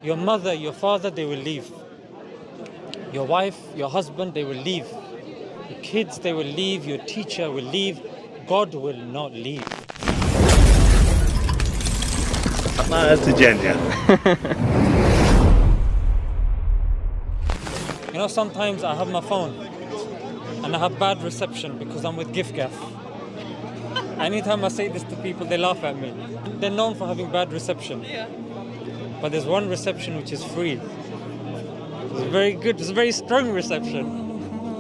Your mother, your father, they will leave. Your wife, your husband, they will leave. Your kids, they will leave. Your teacher will leave. God will not leave. You know, sometimes I have my phone and I have bad reception because I'm with gift gaff. Anytime I say this to people, they laugh at me. They're known for having bad reception. Yeah. But there's one reception which is free. It's very good, it's a very strong reception.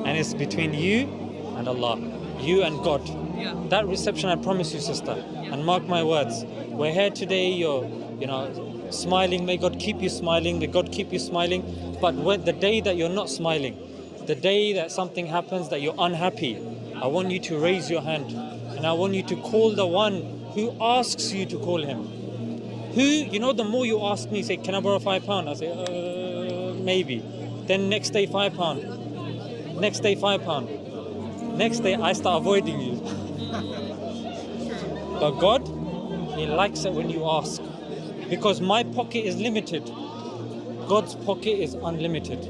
And it's between you and Allah, you and God. Yeah. That reception, I promise you, sister, and mark my words, we're here today, you're smiling, may God keep you smiling, may God keep you smiling. But when the day that you're not smiling, the day that something happens that you're unhappy, I want you to raise your hand and I want you to call the one who asks you to call him. Who, the more you ask me, say, can I borrow £5? I say, maybe. Then next day, £5. Next day, £5. Next day, I start avoiding you. But God, He likes it when you ask. Because my pocket is limited. God's pocket is unlimited.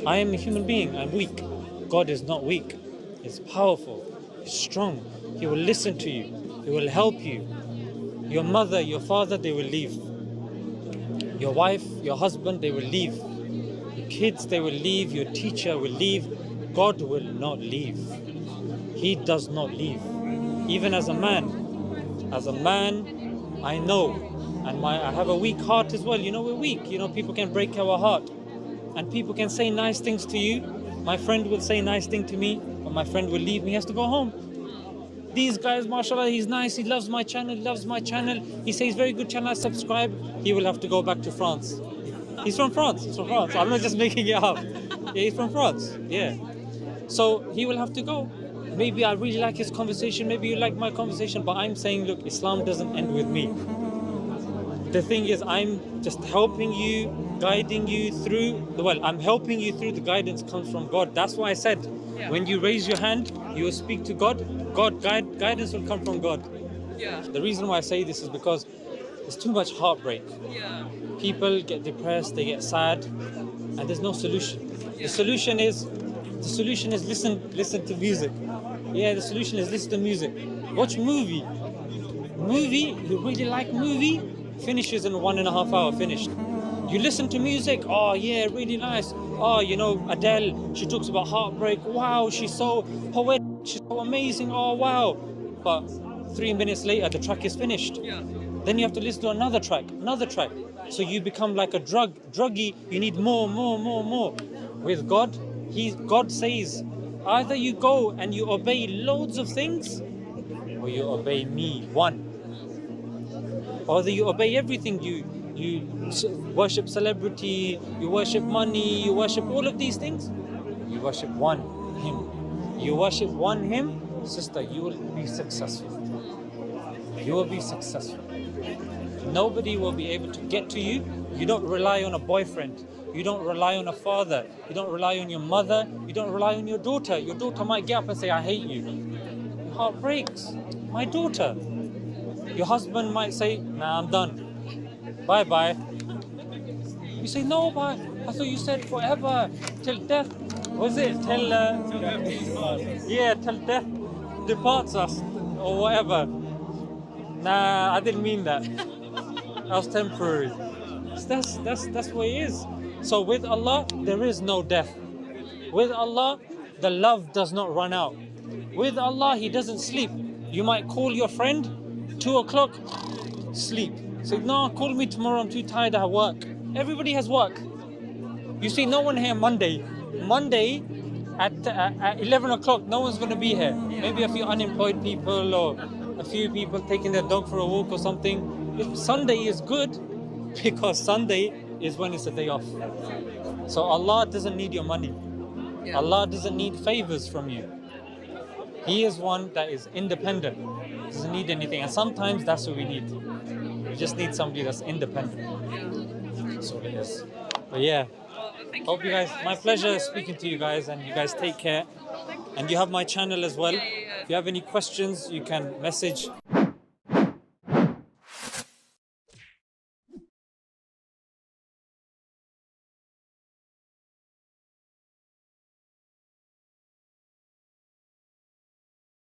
I am a human being, I'm weak. God is not weak. He's powerful, He's strong. He will listen to you. He will help you. Your mother, your father, they will leave. Your wife, your husband, they will leave. Your kids, they will leave. Your teacher will leave. God will not leave. He does not leave. Even as a man, I know, and I have a weak heart as well. We're weak. People can break our heart. And people can say nice things to you. My friend will say nice thing to me, but my friend will leave me. He has to go home. These guys, mashallah, he's nice, he loves my channel, he says very good channel, I subscribe. He will have to go back to France. He's from France. I'm not just making it up. Yeah, he's from France, yeah. So he will have to go. Maybe I really like his conversation, maybe you like my conversation, but I'm saying, look, Islam doesn't end with me. The thing is, I'm just helping you, guiding you through, I'm helping you through, the guidance comes from God. That's why I said, when you raise your hand, you will speak to God, guidance will come from God. Yeah. The reason why I say this is because there's too much heartbreak. Yeah. People get depressed, they get sad, and there's no solution. Yeah. The solution is listen to music. Yeah, the solution is listen to music. Watch movie. You really like movie? Finishes in 1.5 hours, finished. You listen to music, oh yeah, really nice. Oh, Adele, she talks about heartbreak. Wow, she's so poetic, she's so amazing. Oh, wow. But 3 minutes later, the track is finished. Yeah. Then you have to listen to another track. So you become like a druggie. You need more. With God, God says, either you go and you obey loads of things, or you obey me, one. Or you obey everything. You worship celebrity, you worship money, you worship all of these things. You worship one Him. You worship one Him, sister, you will be successful. You will be successful. Nobody will be able to get to you. You don't rely on a boyfriend. You don't rely on a father. You don't rely on your mother. You don't rely on your daughter. Your daughter might get up and say, I hate you. Your heart breaks. My daughter. Your husband might say, nah, I'm done. Bye-bye. You say, no, but I thought you said forever, till death. Was it? Till death departs us, or whatever. Nah, I didn't mean that. That was temporary. That's what it is. So with Allah, there is no death. With Allah, the love does not run out. With Allah, He doesn't sleep. You might call your friend, 2 o'clock, sleep. Say, no, call me tomorrow, I'm too tired, I have work. Everybody has work. You see, no one here Monday at 11 o'clock, no one's going to be here. Maybe a few unemployed people or a few people taking their dog for a walk or something. Sunday is good because Sunday is when it's a day off. So Allah doesn't need your money. Allah doesn't need favors from you. He is one that is independent. Doesn't need anything. And sometimes that's what we need. We just need somebody that's independent. That's all it is. But yeah, hope you guys, my pleasure speaking to you guys, and you guys take care. And you have my channel as well. If you have any questions, you can message.